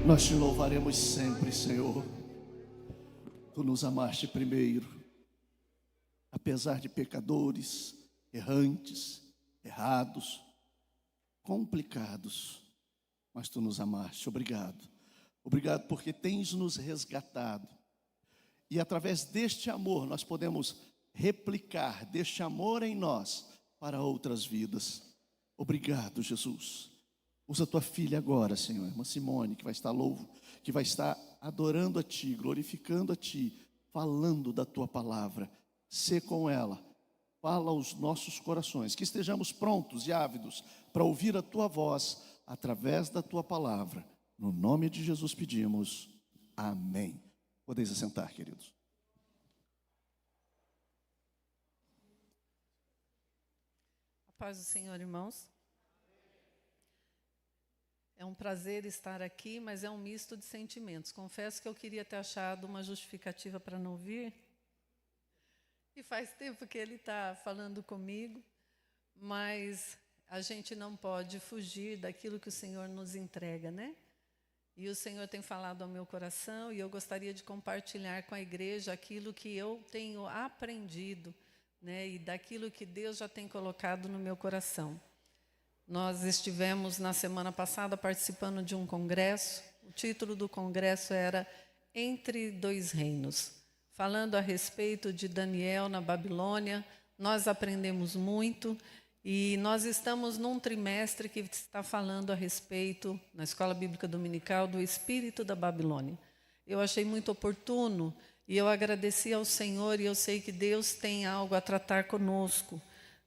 Nós te louvaremos sempre, Senhor. Tu nos amaste primeiro, apesar de pecadores, errantes, errados, complicados, mas tu nos amaste. Obrigado. Obrigado porque tens nos resgatado. E através deste amor nós podemos replicar deste amor em nós para outras vidas. Obrigado, Jesus. Usa tua filha agora, Senhor, irmã Simone, que vai estar que vai estar adorando a Ti, glorificando a Ti, falando da Tua palavra. Sê com ela, fala aos nossos corações, que estejamos prontos e ávidos para ouvir a Tua voz através da Tua palavra. No nome de Jesus pedimos, amém. Podeis assentar, queridos. A paz do Senhor, irmãos. É um prazer estar aqui, mas é um misto de sentimentos. Confesso que eu queria ter achado uma justificativa para não vir. E faz tempo que ele está falando comigo, mas a gente não pode fugir daquilo que o Senhor nos entrega, né? E o Senhor tem falado ao meu coração e eu gostaria de compartilhar com a igreja aquilo que eu tenho aprendido, né? E daquilo que Deus já tem colocado no meu coração. Nós estivemos na semana passada participando de um congresso. O título do congresso era Entre Dois Reinos, falando a respeito de Daniel na Babilônia. Nós aprendemos muito e nós estamos num trimestre que está falando a respeito, na Escola Bíblica Dominical, do espírito da Babilônia. Eu achei muito oportuno e eu agradeci ao Senhor e eu sei que Deus tem algo a tratar conosco.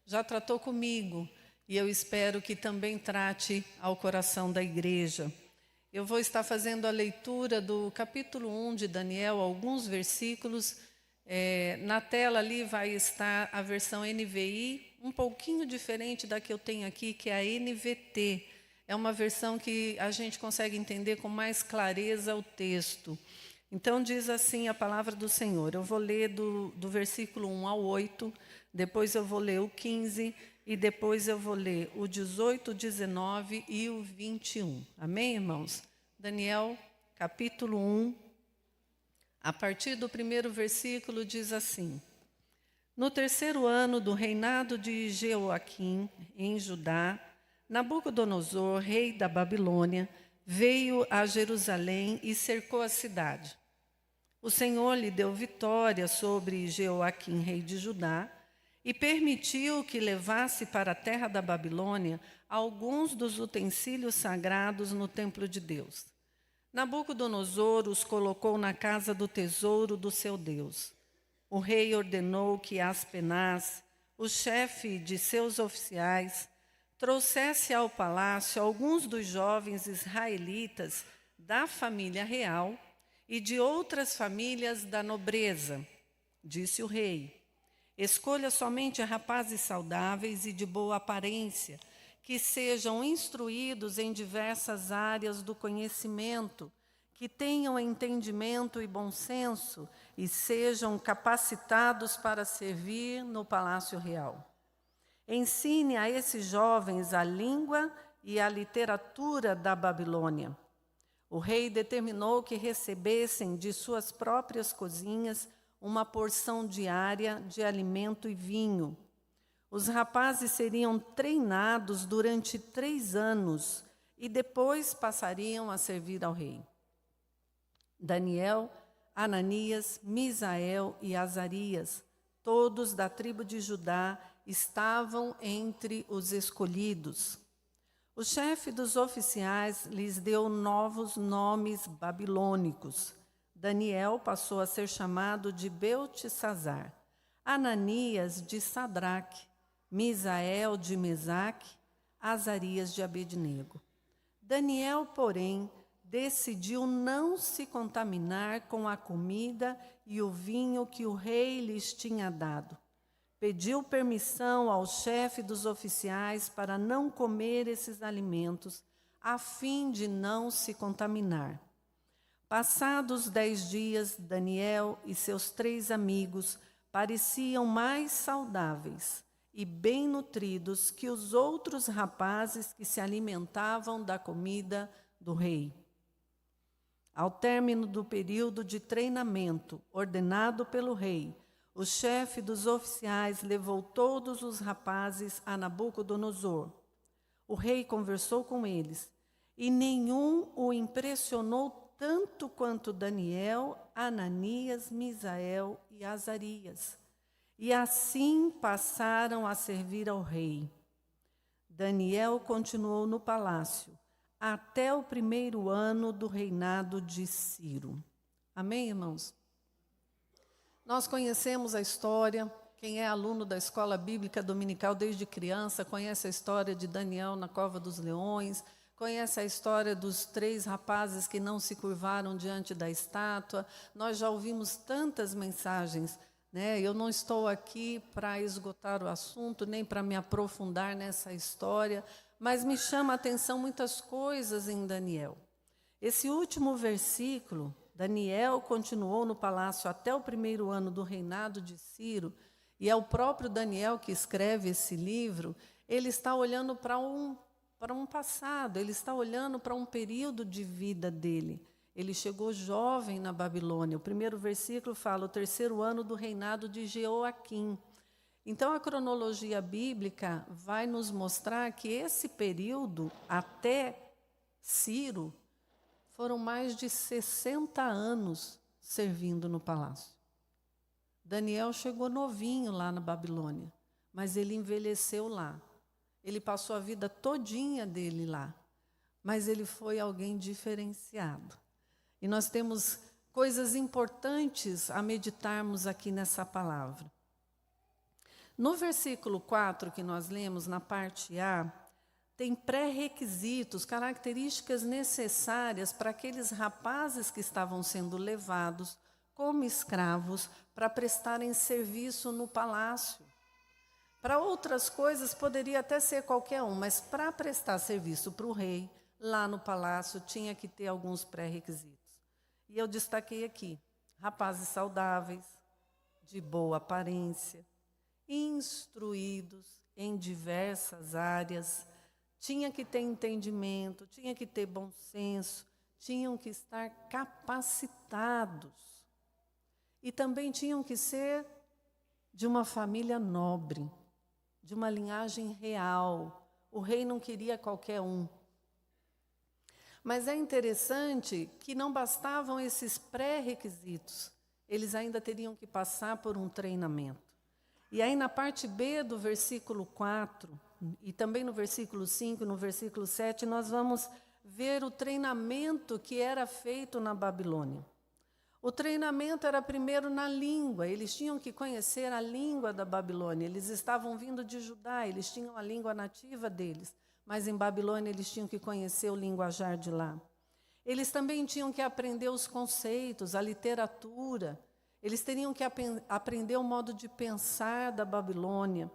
Já tratou comigo. E eu espero que também trate ao coração da igreja. Eu vou estar fazendo a leitura do capítulo 1 de Daniel, alguns versículos. Na tela ali vai estar a versão NVI, um pouquinho diferente da que eu tenho aqui, que é a NVT. É uma versão que a gente consegue entender com mais clareza o texto. Então diz assim a palavra do Senhor. Eu vou ler do versículo 1 ao 8, depois eu vou ler o 15 e depois eu vou ler o 18, o 19 e o 21. Amém, irmãos? Daniel, capítulo 1, a partir do primeiro versículo, diz assim: No terceiro ano do reinado de Jeoaquim, em Judá, Nabucodonosor, rei da Babilônia, veio a Jerusalém e cercou a cidade. O Senhor lhe deu vitória sobre Jeoaquim, rei de Judá, e permitiu que levasse para a terra da Babilônia alguns dos utensílios sagrados no templo de Deus. Nabucodonosor os colocou na casa do tesouro do seu Deus. O rei ordenou que Aspenaz, o chefe de seus oficiais, trouxesse ao palácio alguns dos jovens israelitas da família real e de outras famílias da nobreza. Disse o rei: Escolha somente rapazes saudáveis e de boa aparência, que sejam instruídos em diversas áreas do conhecimento, que tenham entendimento e bom senso e sejam capacitados para servir no palácio real. Ensine a esses jovens a língua e a literatura da Babilônia. O rei determinou que recebessem de suas próprias cozinhas uma porção diária de alimento e vinho. Os rapazes seriam treinados durante 3 anos e depois passariam a servir ao rei. Daniel, Ananias, Misael e Azarias, todos da tribo de Judá, estavam entre os escolhidos. O chefe dos oficiais lhes deu novos nomes babilônicos. Daniel passou a ser chamado de Beltesazar, Ananias de Sadraque, Misael de Mesaque, Azarias de Abednego. Daniel, porém, decidiu não se contaminar com a comida e o vinho que o rei lhes tinha dado. Pediu permissão ao chefe dos oficiais para não comer esses alimentos, a fim de não se contaminar. Passados 10 dias, Daniel e seus 3 amigos pareciam mais saudáveis e bem nutridos que os outros rapazes que se alimentavam da comida do rei. Ao término do período de treinamento ordenado pelo rei, o chefe dos oficiais levou todos os rapazes a Nabucodonosor. O rei conversou com eles, e nenhum o impressionou tanto quanto Daniel, Ananias, Misael e Azarias. E assim passaram a servir ao rei. Daniel continuou no palácio até o 1º ano do reinado de Ciro. Amém, irmãos? Nós conhecemos a história. Quem é aluno da Escola Bíblica Dominical desde criança conhece a história de Daniel na cova dos leões, conhece a história dos 3 rapazes que não se curvaram diante da estátua. Nós já ouvimos tantas mensagens, né? Eu não estou aqui para esgotar o assunto, nem para me aprofundar nessa história, mas me chama a atenção muitas coisas em Daniel. Esse último versículo, Daniel continuou no palácio até o 1º ano do reinado de Ciro, e é o próprio Daniel que escreve esse livro. Ele está olhando para um passado, ele está olhando para um período de vida dele. Ele chegou jovem na Babilônia. O 1º versículo fala o 3º ano do reinado de Jeoaquim. Então, a cronologia bíblica vai nos mostrar que esse período, até Ciro, foram mais de 60 anos servindo no palácio. Daniel chegou novinho lá na Babilônia, mas ele envelheceu lá. Ele passou a vida todinha dele lá, mas ele foi alguém diferenciado. E nós temos coisas importantes a meditarmos aqui nessa palavra. No versículo 4 que nós lemos, na parte A, tem pré-requisitos, características necessárias para aqueles rapazes que estavam sendo levados como escravos para prestarem serviço no palácio. Para outras coisas poderia até ser qualquer um, mas para prestar serviço para o rei, lá no palácio, tinha que ter alguns pré-requisitos. E eu destaquei aqui, rapazes saudáveis, de boa aparência, instruídos em diversas áreas, tinha que ter entendimento, tinha que ter bom senso, tinham que estar capacitados. E também tinham que ser de uma família nobre, de uma linhagem real. O rei não queria qualquer um. Mas é interessante que não bastavam esses pré-requisitos, eles ainda teriam que passar por um treinamento. E aí na parte B do versículo 4, e também no versículo 5, no versículo 7, nós vamos ver o treinamento que era feito na Babilônia. O treinamento era primeiro na língua, eles tinham que conhecer a língua da Babilônia. Eles estavam vindo de Judá, eles tinham a língua nativa deles, mas em Babilônia eles tinham que conhecer o linguajar de lá. Eles também tinham que aprender os conceitos, a literatura. Eles teriam que aprender o modo de pensar da Babilônia.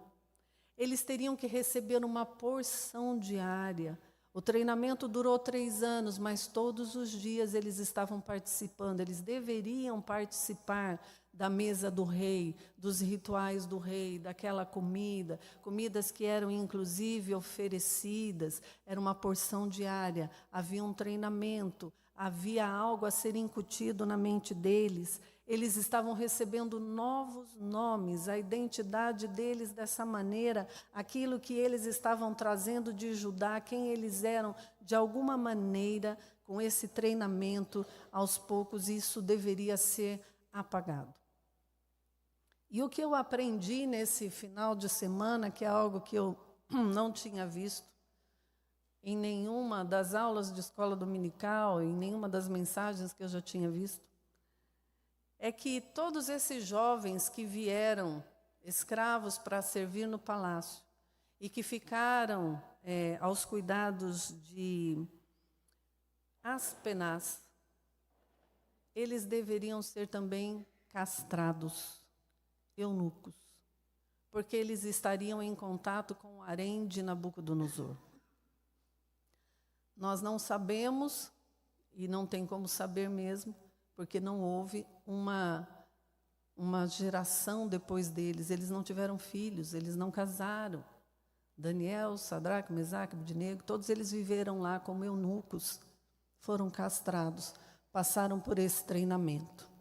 Eles teriam que receber uma porção diária. O treinamento durou 3 anos, mas todos os dias eles estavam participando. Eles deveriam participar da mesa do rei, dos rituais do rei, daquela comida, comidas que eram inclusive oferecidas. Era uma porção diária, havia um treinamento, havia algo a ser incutido na mente deles. Eles estavam recebendo novos nomes, a identidade deles dessa maneira, aquilo que eles estavam trazendo de Judá, quem eles eram, de alguma maneira, com esse treinamento, aos poucos isso deveria ser apagado. E o que eu aprendi nesse final de semana, que é algo que eu não tinha visto em nenhuma das aulas de escola dominical, em nenhuma das mensagens que eu já tinha visto, é que todos esses jovens que vieram escravos para servir no palácio e que ficaram aos cuidados de Aspenaz, eles deveriam ser também castrados, eunucos, porque eles estariam em contato com o harém de Nabucodonosor. Nós não sabemos, e não tem como saber mesmo, porque não houve uma geração depois deles. Eles não tiveram filhos, eles não casaram. Daniel, Sadraque, Mesaque, Abednego, todos eles viveram lá como eunucos, foram castrados passaram por esse treinamento.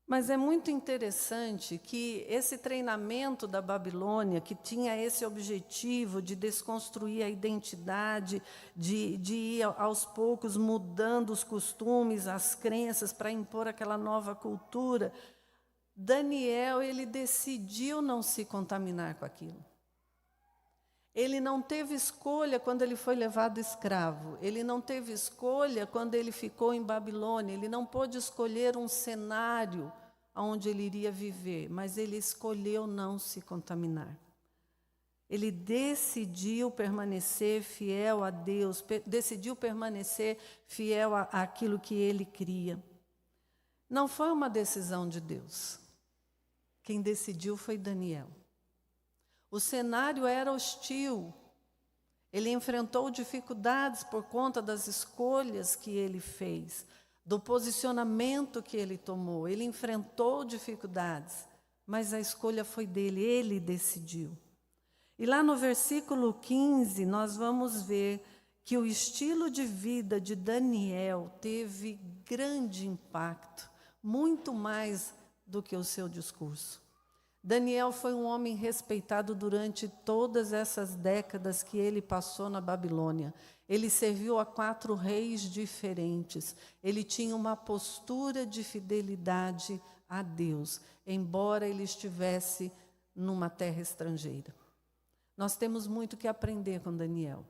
Mas é muito interessante que esse treinamento da Babilônia, que tinha esse objetivo de desconstruir a identidade, de ir aos poucos mudando os costumes, as crenças, para impor aquela nova cultura, Daniel, ele decidiu não se contaminar com aquilo. Ele não teve escolha quando ele foi levado escravo. Ele não teve escolha quando ele ficou em Babilônia. Ele não pôde escolher um cenário onde ele iria viver, mas ele escolheu não se contaminar. Ele decidiu permanecer fiel a Deus, decidiu permanecer fiel àquilo que ele cria. Não foi uma decisão de Deus. Quem decidiu foi Daniel. O cenário era hostil. Ele enfrentou dificuldades por conta das escolhas que ele fez, do posicionamento que ele tomou. Ele enfrentou dificuldades, mas a escolha foi dele, ele decidiu. E lá no versículo 15, nós vamos ver que o estilo de vida de Daniel teve grande impacto, muito mais do que o seu discurso. Daniel foi um homem respeitado durante todas essas décadas que ele passou na Babilônia. Ele serviu a 4 reis diferentes. Ele tinha uma postura de fidelidade a Deus, embora ele estivesse numa terra estrangeira. Nós temos muito que aprender com Daniel.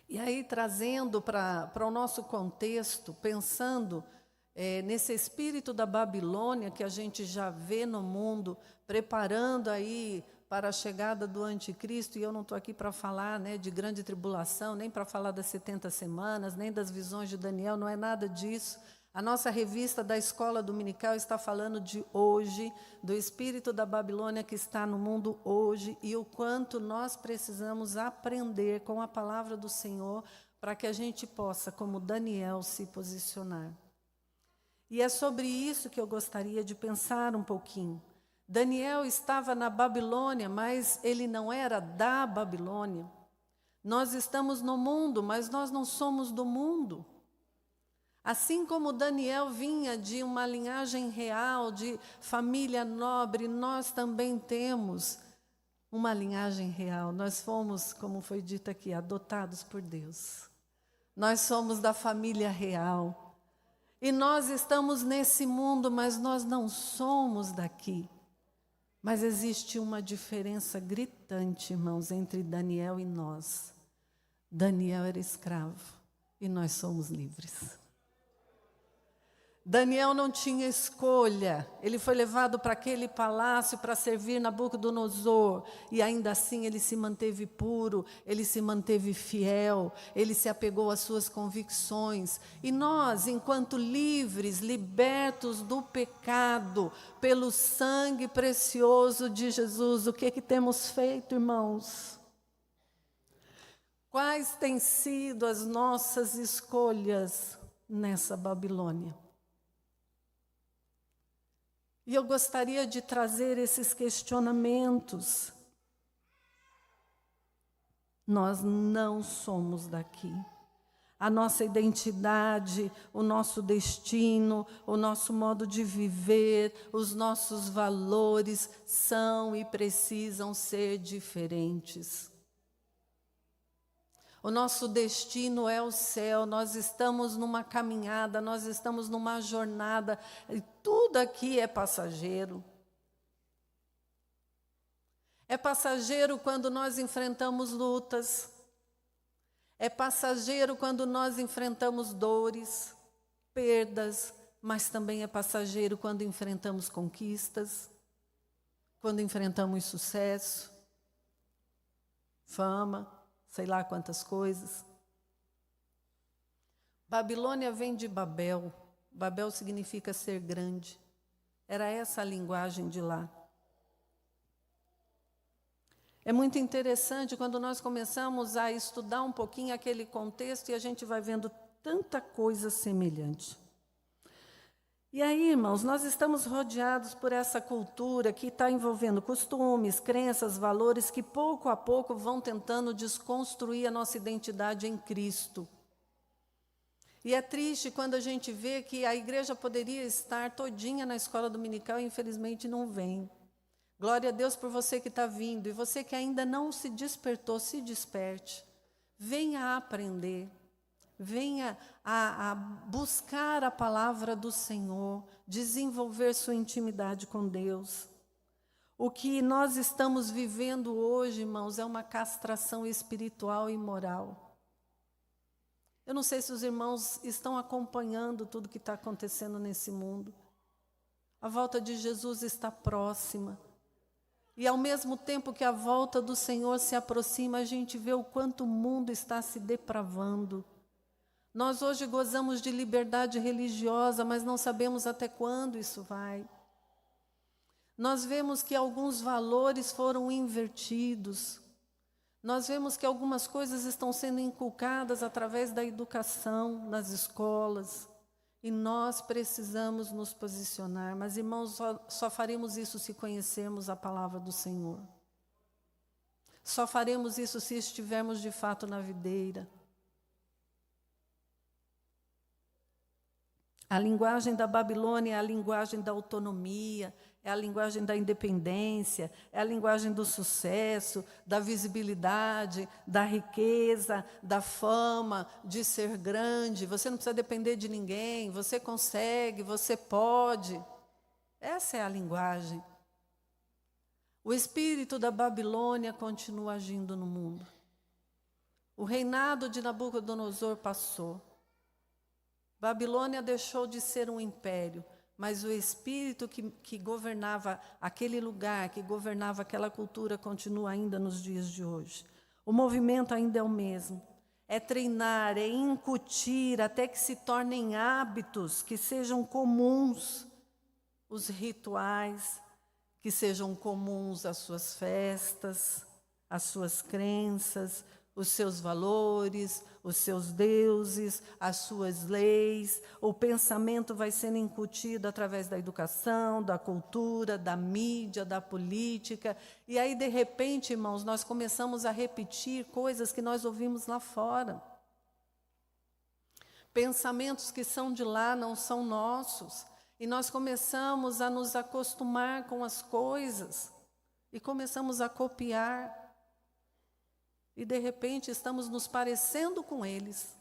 E aí, trazendo para o nosso contexto, pensando nesse espírito da Babilônia que a gente já vê no mundo, preparando aí para a chegada do anticristo, e eu não estou aqui para falar de grande tribulação, nem para falar das 70 semanas, nem das visões de Daniel, não é nada disso. A nossa revista da Escola Dominical está falando de hoje, do espírito da Babilônia que está no mundo hoje, e o quanto nós precisamos aprender com a palavra do Senhor para que a gente possa, como Daniel, se posicionar. E é sobre isso que eu gostaria de pensar um pouquinho. Daniel estava na Babilônia, mas ele não era da Babilônia. Nós estamos no mundo, mas nós não somos do mundo. Assim como Daniel vinha de uma linhagem real, de família nobre, nós também temos uma linhagem real. Nós fomos, como foi dito aqui, adotados por Deus. Nós somos da família real. E nós estamos nesse mundo, mas nós não somos daqui. Mas existe uma diferença gritante, irmãos, entre Daniel e nós. Daniel era escravo e nós somos livres. Daniel não tinha escolha. Ele foi levado para aquele palácio para servir Nabucodonosor. E ainda assim ele se manteve puro, ele se manteve fiel, ele se apegou às suas convicções. E nós, enquanto livres, libertos do pecado, pelo sangue precioso de Jesus, o que temos feito, irmãos? Quais têm sido as nossas escolhas nessa Babilônia? E eu gostaria de trazer esses questionamentos. Nós não somos daqui. A nossa identidade, o nosso destino, o nosso modo de viver, os nossos valores são e precisam ser diferentes. O nosso destino é o céu, nós estamos numa caminhada, nós estamos numa jornada, e tudo aqui é passageiro. É passageiro quando nós enfrentamos lutas, é passageiro quando nós enfrentamos dores, perdas, mas também é passageiro quando enfrentamos conquistas, quando enfrentamos sucesso, fama, sei lá quantas coisas. Babilônia vem de Babel. Babel significa ser grande. Era essa a linguagem de lá. É muito interessante quando nós começamos a estudar um pouquinho aquele contexto e a gente vai vendo tanta coisa semelhante. E aí, irmãos, nós estamos rodeados por essa cultura que está envolvendo costumes, crenças, valores que pouco a pouco vão tentando desconstruir a nossa identidade em Cristo. E é triste quando a gente vê que a igreja poderia estar todinha na escola dominical e infelizmente não vem. Glória a Deus por você que está vindo. E você que ainda não se despertou, se desperte. Venha aprender. Venha a buscar a palavra do Senhor. Desenvolver sua intimidade com Deus. O que nós estamos vivendo hoje, irmãos, é uma castração espiritual e moral. Eu não sei se os irmãos estão acompanhando tudo que está acontecendo nesse mundo. A volta de Jesus está próxima. E ao mesmo tempo que a volta do Senhor se aproxima, a gente vê o quanto o mundo está se depravando. Nós hoje gozamos de liberdade religiosa, mas não sabemos até quando isso vai. Nós vemos que alguns valores foram invertidos. Nós vemos que algumas coisas estão sendo inculcadas através da educação nas escolas. E nós precisamos nos posicionar. Mas, irmãos, só faremos isso se conhecermos a palavra do Senhor. Só faremos isso se estivermos de fato na videira. A linguagem da Babilônia é a linguagem da autonomia, é a linguagem da independência, é a linguagem do sucesso, da visibilidade, da riqueza, da fama, de ser grande. Você não precisa depender de ninguém, você consegue, você pode. Essa é a linguagem. O espírito da Babilônia continua agindo no mundo. O reinado de Nabucodonosor passou. Babilônia deixou de ser um império, mas o espírito que governava aquele lugar, que governava aquela cultura, continua ainda nos dias de hoje. O movimento ainda é o mesmo. É treinar, é incutir, até que se tornem hábitos, que sejam comuns os rituais, que sejam comuns as suas festas, as suas crenças, os seus valores, os seus deuses, as suas leis. O pensamento vai sendo incutido através da educação, da cultura, da mídia, da política. E aí, de repente, irmãos, nós começamos a repetir coisas que nós ouvimos lá fora. Pensamentos que são de lá não são nossos. E nós começamos a nos acostumar com as coisas. E começamos a copiar. E, de repente, estamos nos parecendo com eles.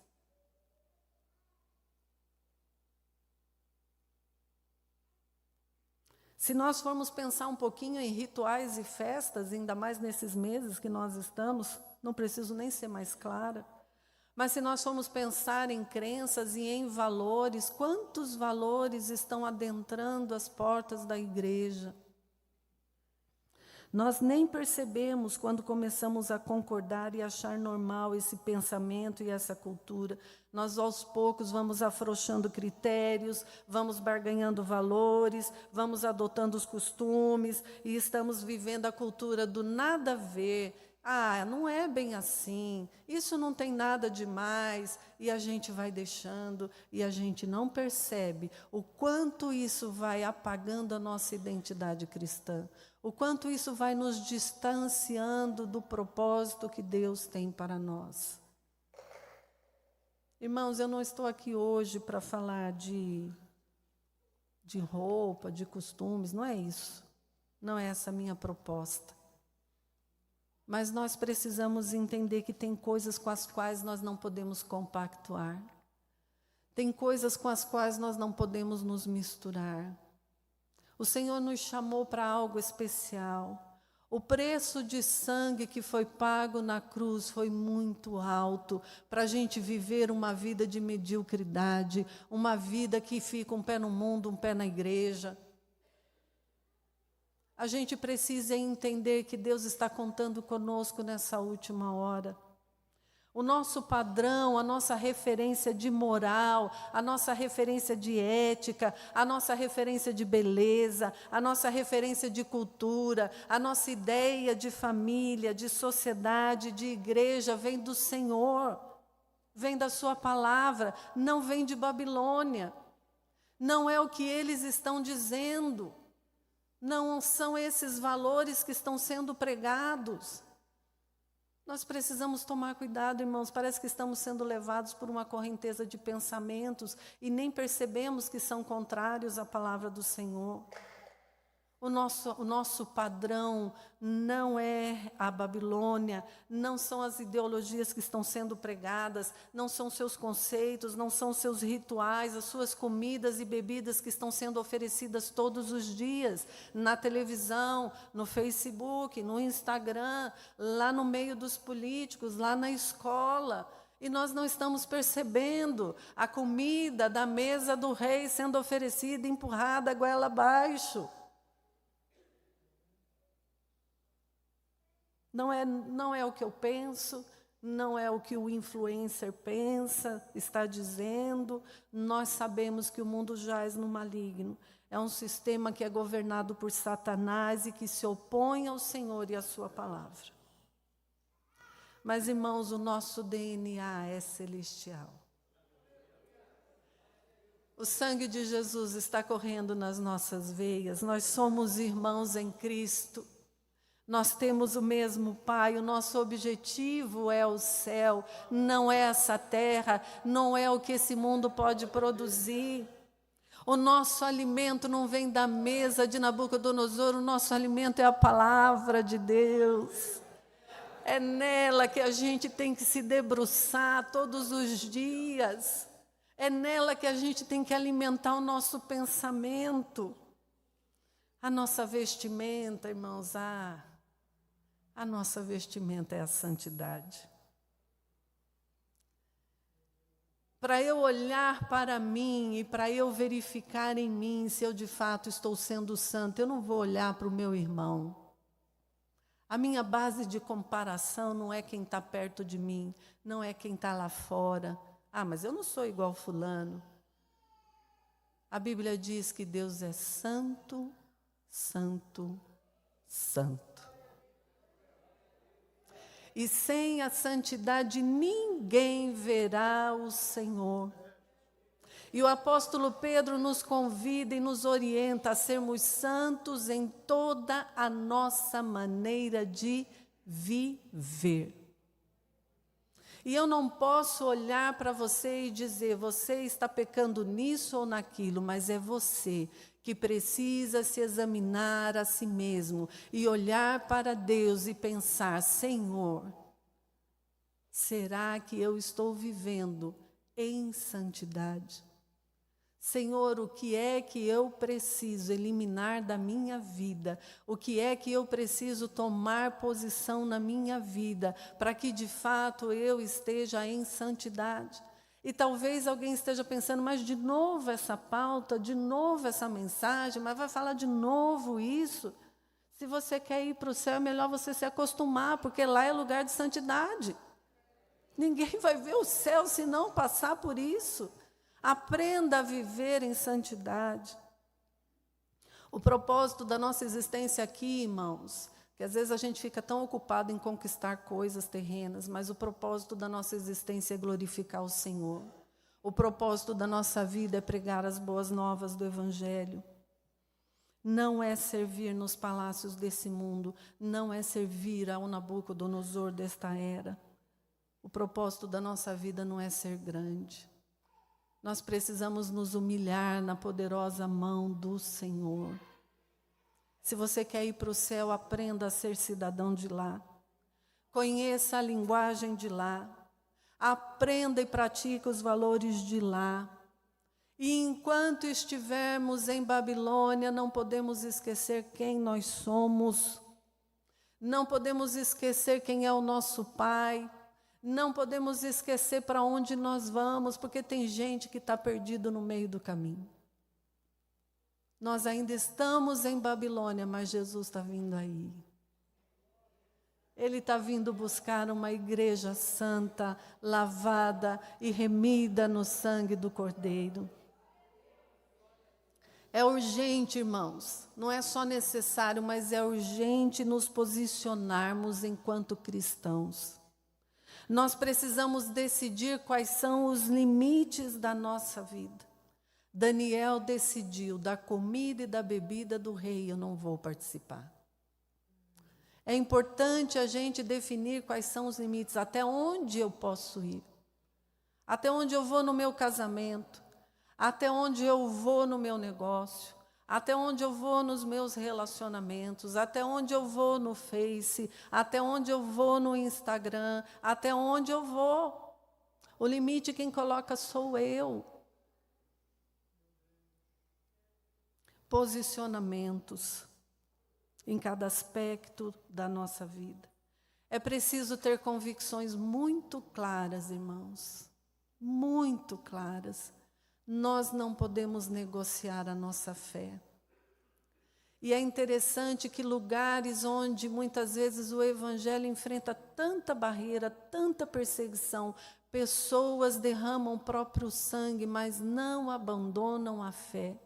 Se nós formos pensar um pouquinho em rituais e festas, ainda mais nesses meses que nós estamos, não preciso nem ser mais clara, mas se nós formos pensar em crenças e em valores, quantos valores estão adentrando as portas da igreja? Nós nem percebemos quando começamos a concordar e achar normal esse pensamento e essa cultura. Nós, aos poucos, vamos afrouxando critérios, vamos barganhando valores, vamos adotando os costumes e estamos vivendo a cultura do nada a ver. Ah, não é bem assim, isso não tem nada demais, e a gente vai deixando e a gente não percebe o quanto isso vai apagando a nossa identidade cristã, o quanto isso vai nos distanciando do propósito que Deus tem para nós. Irmãos, eu não estou aqui hoje para falar de roupa, de costumes, não é isso, não é essa a minha proposta. Mas nós precisamos entender que tem coisas com as quais nós não podemos compactuar. Tem coisas com as quais nós não podemos nos misturar. O Senhor nos chamou para algo especial. O preço de sangue que foi pago na cruz foi muito alto para a gente viver uma vida de mediocridade, uma vida que fica um pé no mundo, um pé na igreja. A gente precisa entender que Deus está contando conosco nessa última hora. O nosso padrão, a nossa referência de moral, a nossa referência de ética, a nossa referência de beleza, a nossa referência de cultura, a nossa ideia de família, de sociedade, de igreja, vem do Senhor, vem da sua palavra, não vem de Babilônia. Não é o que eles estão dizendo. Não são esses valores que estão sendo pregados. Nós precisamos tomar cuidado, irmãos. Parece que estamos sendo levados por uma correnteza de pensamentos e nem percebemos que são contrários à palavra do Senhor. O nosso padrão não é a Babilônia, não são as ideologias que estão sendo pregadas, não são seus conceitos, não são seus rituais, as suas comidas e bebidas que estão sendo oferecidas todos os dias, na televisão, no Facebook, no Instagram, lá no meio dos políticos, lá na escola. E nós não estamos percebendo a comida da mesa do rei sendo oferecida, empurrada goela abaixo. Não é o que eu penso, não é o que o influencer pensa, está dizendo. Nós sabemos que o mundo jaz no maligno. É um sistema que é governado por Satanás e que se opõe ao Senhor e à sua palavra. Mas, irmãos, o nosso DNA é celestial. O sangue de Jesus está correndo nas nossas veias. Nós somos irmãos em Cristo. Nós temos o mesmo Pai, o nosso objetivo é o céu, não é essa terra, não é o que esse mundo pode produzir. O nosso alimento não vem da mesa de Nabucodonosor, o nosso alimento é a palavra de Deus. É nela que a gente tem que se debruçar todos os dias. É nela que a gente tem que alimentar o nosso pensamento. A nossa vestimenta, irmãos, a nossa vestimenta é a santidade. Para eu olhar para mim e para eu verificar em mim se eu de fato estou sendo santo, eu não vou olhar para o meu irmão. A minha base de comparação não é quem está perto de mim, não é quem está lá fora. Ah, mas eu não sou igual fulano. A Bíblia diz que Deus é santo, santo, santo. E sem a santidade ninguém verá o Senhor. E o apóstolo Pedro nos convida e nos orienta a sermos santos em toda a nossa maneira de viver. E eu não posso olhar para você e dizer, você está pecando nisso ou naquilo, mas é você que precisa se examinar a si mesmo e olhar para Deus e pensar, Senhor, será que eu estou vivendo em santidade? Senhor, o que é que eu preciso eliminar da minha vida? O que é que eu preciso tomar posição na minha vida para que de fato eu esteja em santidade? E talvez alguém esteja pensando, mas de novo essa pauta, de novo essa mensagem, mas vai falar de novo isso? Se você quer ir para o céu, é melhor você se acostumar, porque lá é lugar de santidade. Ninguém vai ver o céu se não passar por isso. Aprenda a viver em santidade. O propósito da nossa existência aqui, irmãos, que às vezes a gente fica tão ocupado em conquistar coisas terrenas, mas o propósito da nossa existência é glorificar o Senhor. O propósito da nossa vida é pregar as boas novas do Evangelho. Não é servir nos palácios desse mundo, não é servir ao Nabucodonosor desta era. O propósito da nossa vida não é ser grande. Nós precisamos nos humilhar na poderosa mão do Senhor. Se você quer ir para o céu, aprenda a ser cidadão de lá. Conheça a linguagem de lá. Aprenda e pratique os valores de lá. E enquanto estivermos em Babilônia, não podemos esquecer quem nós somos. Não podemos esquecer quem é o nosso Pai. Não podemos esquecer para onde nós vamos, porque tem gente que está perdido no meio do caminho. Nós ainda estamos em Babilônia, mas Jesus está vindo aí. Ele está vindo buscar uma igreja santa, lavada e remida no sangue do Cordeiro. É urgente, irmãos, não é só necessário, mas é urgente nos posicionarmos enquanto cristãos. Nós precisamos decidir quais são os limites da nossa vida. Daniel decidiu, da comida e da bebida do rei eu não vou participar. É importante a gente definir quais são os limites, até onde eu posso ir, até onde eu vou no meu casamento, até onde eu vou no meu negócio, até onde eu vou nos meus relacionamentos, até onde eu vou no Face, até onde eu vou no Instagram, até onde eu vou. O limite quem coloca sou eu. Posicionamentos em cada aspecto da nossa vida. É preciso ter convicções muito claras, irmãos, muito claras. Nós não podemos negociar a nossa fé. E é interessante que lugares onde muitas vezes o evangelho enfrenta tanta barreira, tanta perseguição, pessoas derramam o próprio sangue, mas não abandonam a fé.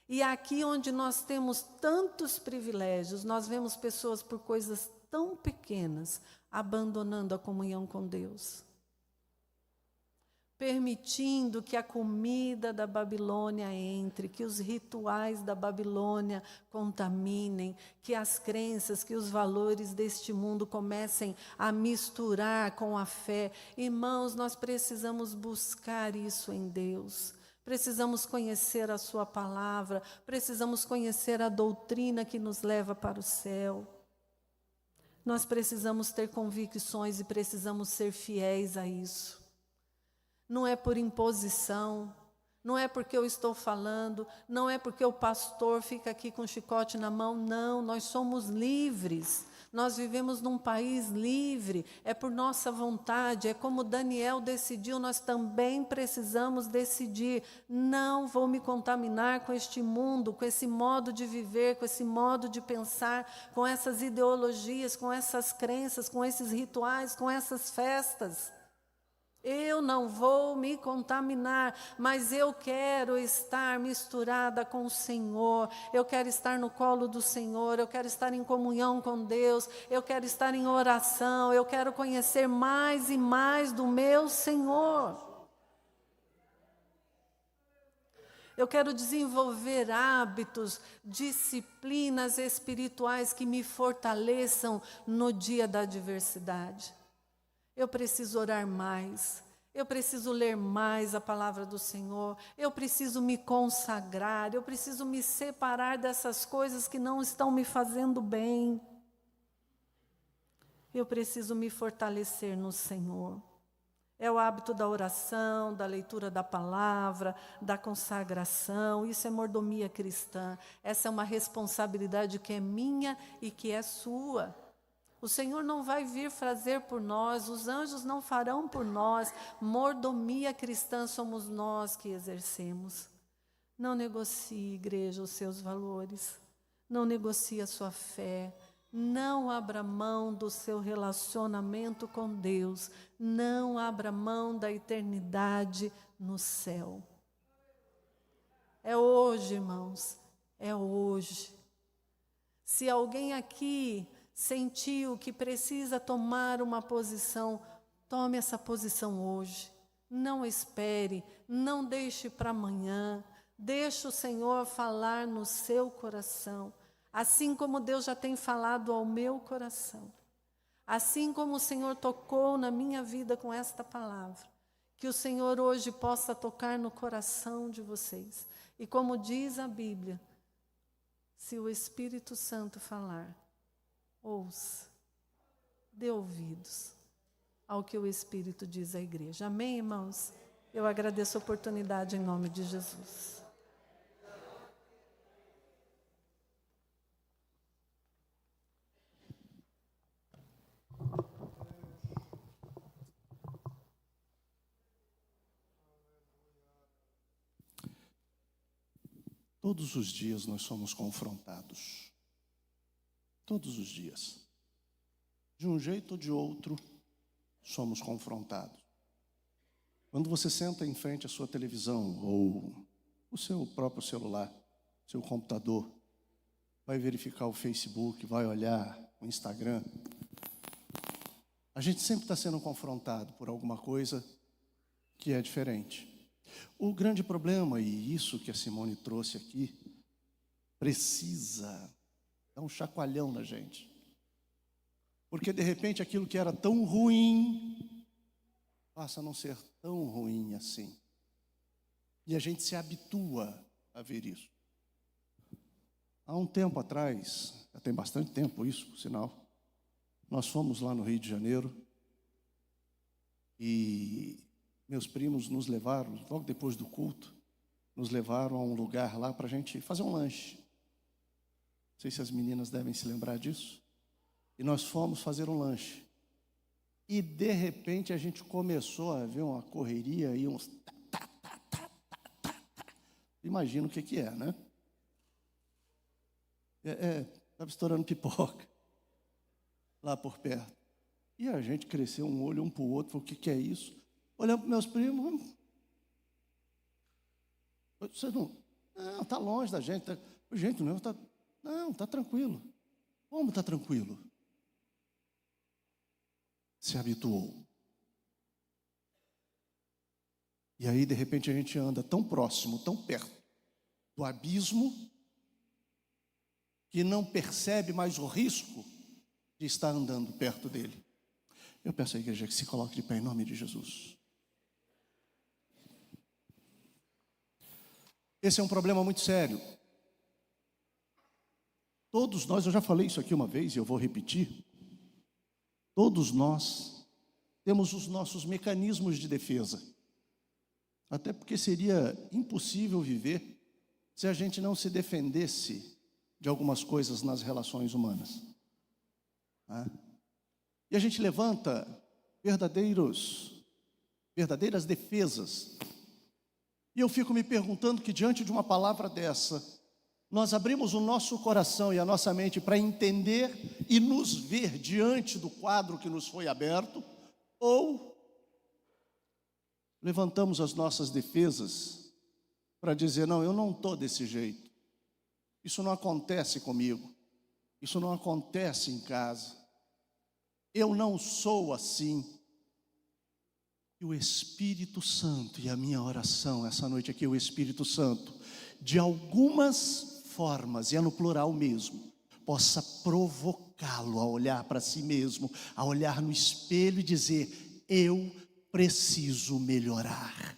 E aqui onde nós temos tantos privilégios, nós vemos pessoas por coisas tão pequenas abandonando a comunhão com Deus. Permitindo que a comida da Babilônia entre, que os rituais da Babilônia contaminem, que as crenças, que os valores deste mundo comecem a misturar com a fé. Irmãos, nós precisamos buscar isso em Deus. Precisamos conhecer a sua palavra, precisamos conhecer a doutrina que nos leva para o céu. Nós precisamos ter convicções e precisamos ser fiéis a isso. Não é por imposição, não é porque eu estou falando, não é porque o pastor fica aqui com o chicote na mão, não, nós somos livres. Nós vivemos num país livre, é por nossa vontade, é como Daniel decidiu, nós também precisamos decidir. Não vou me contaminar com este mundo, com esse modo de viver, com esse modo de pensar, com essas ideologias, com essas crenças, com esses rituais, com essas festas. Eu não vou me contaminar, mas eu quero estar misturada com o Senhor, eu quero estar no colo do Senhor, eu quero estar em comunhão com Deus, eu quero estar em oração, eu quero conhecer mais e mais do meu Senhor. Eu quero desenvolver hábitos, disciplinas espirituais que me fortaleçam no dia da adversidade. Eu preciso orar mais, eu preciso ler mais a palavra do Senhor, eu preciso me consagrar, eu preciso me separar dessas coisas que não estão me fazendo bem. Eu preciso me fortalecer no Senhor. É o hábito da oração, da leitura da palavra, da consagração, isso é mordomia cristã. Essa é uma responsabilidade que é minha e que é sua. O Senhor não vai vir fazer por nós, os anjos não farão por nós. Mordomia cristã somos nós que exercemos. Não negocie, igreja, os seus valores. Não negocie a sua fé. Não abra mão do seu relacionamento com Deus. Não abra mão da eternidade no céu. É hoje, irmãos. É hoje. Se alguém aqui sentiu que precisa tomar uma posição, tome essa posição hoje. Não espere, não deixe para amanhã. Deixe o Senhor falar no seu coração, assim como Deus já tem falado ao meu coração. Assim como o Senhor tocou na minha vida com esta palavra, que o Senhor hoje possa tocar no coração de vocês. E como diz a Bíblia, se o Espírito Santo falar, ouça, dê ouvidos ao que o Espírito diz à igreja. Amém, irmãos? Eu agradeço a oportunidade em nome de Jesus. Todos os dias nós somos confrontados. Todos os dias. De um jeito ou de outro, somos confrontados. Quando você senta em frente à sua televisão ou o seu próprio celular, seu computador, vai verificar o Facebook, vai olhar o Instagram, a gente sempre está sendo confrontado por alguma coisa que é diferente. O grande problema, e isso que a Simone trouxe aqui, precisa dar um chacoalhão na gente. Porque de repente aquilo que era tão ruim passa a não ser tão ruim assim. E a gente se habitua a ver isso. Há um tempo atrás, já tem bastante tempo isso, por sinal, nós fomos lá no Rio de Janeiro e meus primos nos levaram, logo depois do culto, nos levaram a um lugar lá para a gente fazer um lanche. Não sei se as meninas devem se lembrar disso. E nós fomos fazer um lanche. E de repente a gente começou a ver uma correria e uns... Imagina o que é, né? Estava estourando pipoca lá por perto. E a gente cresceu um olho um para o outro, falou, o que é isso? Olhando para meus primos, você não está longe da gente. Gente, não está tranquilo. Como está tranquilo? Se habituou. E aí, de repente, a gente anda tão próximo, tão perto do abismo, que não percebe mais o risco de estar andando perto dele. Eu peço à igreja que se coloque de pé em nome de Jesus. Esse é um problema muito sério. Todos nós, eu já falei isso aqui uma vez e eu vou repetir. Todos nós temos os nossos mecanismos de defesa. Até porque seria impossível viver se a gente não se defendesse de algumas coisas nas relações humanas. E a gente levanta verdadeiras defesas. E eu fico me perguntando que diante de uma palavra dessa, nós abrimos o nosso coração e a nossa mente para entender e nos ver diante do quadro que nos foi aberto, ou levantamos as nossas defesas para dizer, não, eu não estou desse jeito. Isso não acontece comigo. Isso não acontece em casa. Eu não sou assim. E o Espírito Santo, e a minha oração essa noite aqui, o Espírito Santo, de algumas formas, e é no plural mesmo, possa provocá-lo a olhar para si mesmo, a olhar no espelho e dizer, eu preciso melhorar.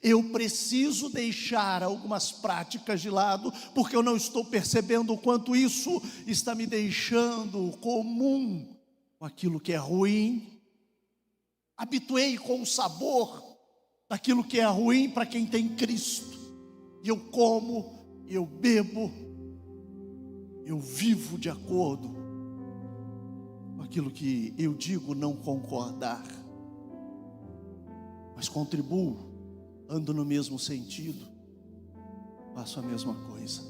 Eu preciso deixar algumas práticas de lado, porque eu não estou percebendo o quanto isso está me deixando comum com aquilo que é ruim. Habituei com o sabor daquilo que é ruim para quem tem Cristo. E eu como, eu bebo, eu vivo de acordo com aquilo que eu digo não concordar. Mas contribuo, ando no mesmo sentido, faço a mesma coisa.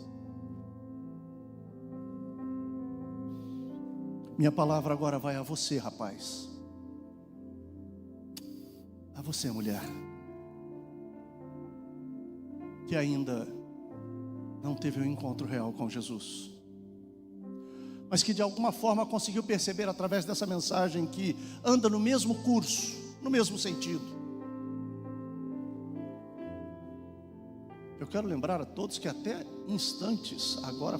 Minha palavra agora vai a você, rapaz. A você, mulher, que ainda não teve um encontro real com Jesus, mas que de alguma forma conseguiu perceber através dessa mensagem que anda no mesmo curso, no mesmo sentido. Eu quero lembrar a todos que até instantes, agora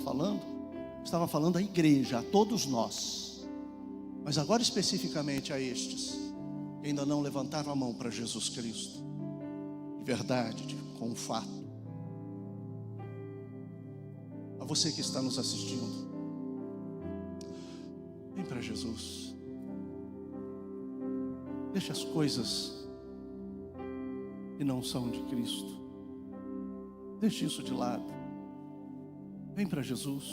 estava falando à igreja, a todos nós, mas agora especificamente a estes que ainda não levantaram a mão para Jesus Cristo, de verdade, com um fato. A você que está nos assistindo, vem para Jesus. Deixa as coisas que não são de Cristo, deixe isso de lado. Vem para Jesus.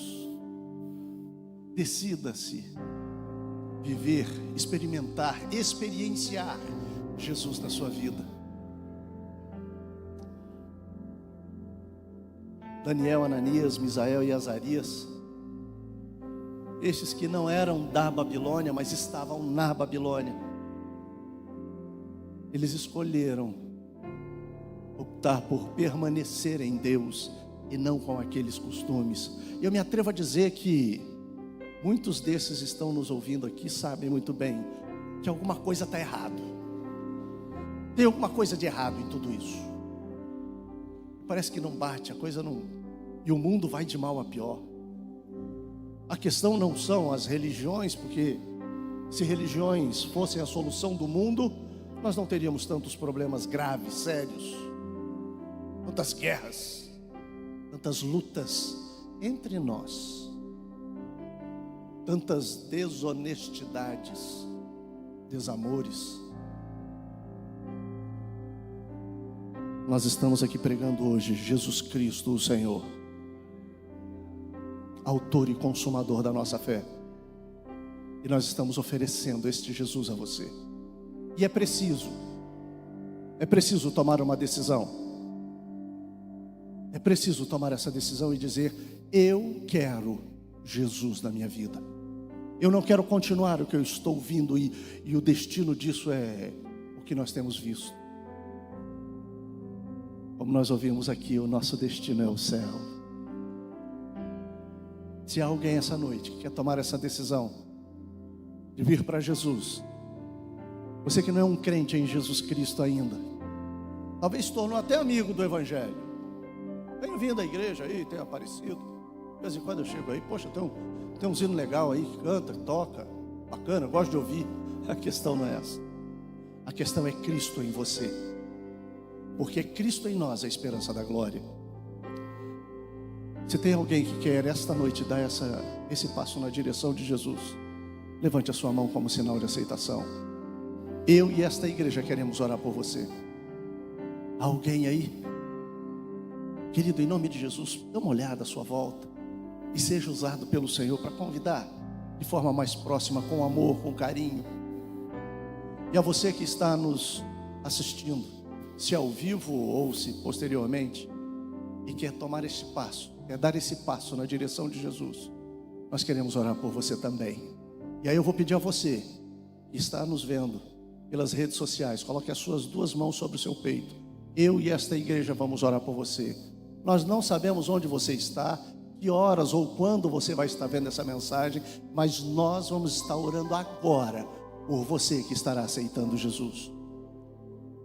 Decida-se viver, experimentar, experienciar Jesus na sua vida. Daniel, Ananias, Misael e Azarias, estes que não eram da Babilônia, mas estavam na Babilônia, eles escolheram optar por permanecer em Deus e não com aqueles costumes. Eu me atrevo a dizer que muitos desses estão nos ouvindo aqui, sabem muito bem que alguma coisa está errado. Tem alguma coisa de errado em tudo isso. Parece que não bate, a coisa não... E o mundo vai de mal a pior. A questão não são as religiões, porque se religiões fossem a solução do mundo, nós não teríamos tantos problemas graves, sérios, tantas guerras, tantas lutas entre nós, tantas desonestidades, desamores. Nós estamos aqui pregando hoje Jesus Cristo, o Senhor, autor e consumador da nossa fé. E nós estamos oferecendo este Jesus a você. E é preciso tomar uma decisão. É preciso tomar essa decisão e dizer: eu quero Jesus na minha vida. Eu não quero continuar o que eu estou vindo, e o destino disso é o que nós temos visto. Como nós ouvimos aqui, o nosso destino é o céu. Se há alguém essa noite que quer tomar essa decisão de vir para Jesus, você que não é um crente em Jesus Cristo ainda, talvez se tornou até amigo do Evangelho, tem vindo à igreja aí, tem aparecido, de vez em quando eu chego aí, poxa, tem um hino legal aí, que canta, toca, bacana, gosto de ouvir. A questão não é essa. A questão é Cristo em você, porque Cristo em nós é a esperança da glória. Se tem alguém que quer esta noite dar esse passo na direção de Jesus, levante a sua mão como sinal de aceitação. Eu e esta igreja queremos orar por você. Há alguém aí? Querido, em nome de Jesus, dê uma olhada à sua volta e seja usado pelo Senhor para convidar de forma mais próxima, com amor, com carinho. E a você que está nos assistindo, se ao vivo ou se posteriormente, e quer tomar esse passo, quer dar esse passo na direção de Jesus, nós queremos orar por você também. E aí eu vou pedir a você que está nos vendo pelas redes sociais, coloque as suas duas mãos sobre o seu peito. Eu e esta igreja vamos orar por você. Nós não sabemos onde você está, que horas ou quando você vai estar vendo essa mensagem, mas nós vamos estar orando agora por você que estará aceitando Jesus.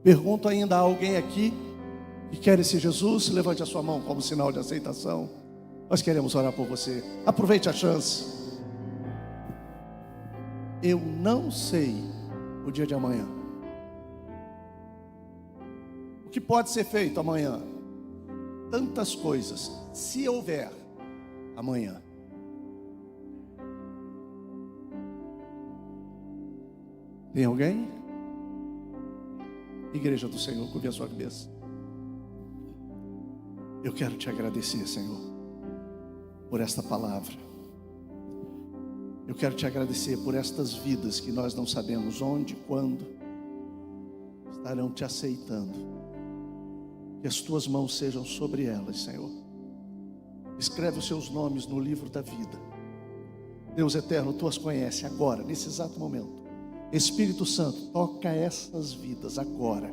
Pergunto ainda a alguém aqui que quer esse Jesus, levante a sua mão como sinal de aceitação. Nós queremos orar por você. Aproveite a chance. Eu não sei o dia de amanhã. O que pode ser feito amanhã? Tantas coisas, se houver amanhã. Tem alguém? Igreja do Senhor, curve a sua cabeça. Eu quero te agradecer, Senhor, por esta palavra. Eu quero te agradecer por estas vidas que nós não sabemos onde, quando estarão te aceitando. Que as tuas mãos sejam sobre elas, Senhor. Escreve os seus nomes no livro da vida. Deus eterno, tu as conheces agora, nesse exato momento. Espírito Santo, toca essas vidas agora.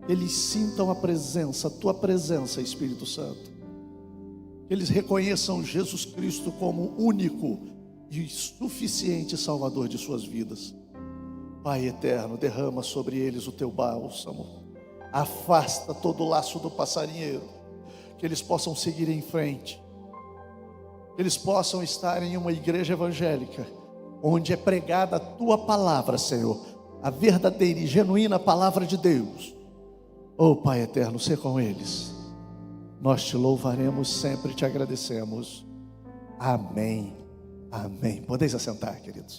Eles sintam a presença, a tua presença, Espírito Santo. Eles reconheçam Jesus Cristo como único e suficiente Salvador de suas vidas. Pai eterno, derrama sobre eles o teu bálsamo. Afasta todo o laço do passarinheiro. Que eles possam seguir em frente. Que eles possam estar em uma igreja evangélica, onde é pregada a tua palavra, Senhor, a verdadeira e genuína palavra de Deus. Oh Pai eterno, sê com eles. Nós te louvaremos sempre, te agradecemos. Amém. Amém. Podeis assentar, queridos.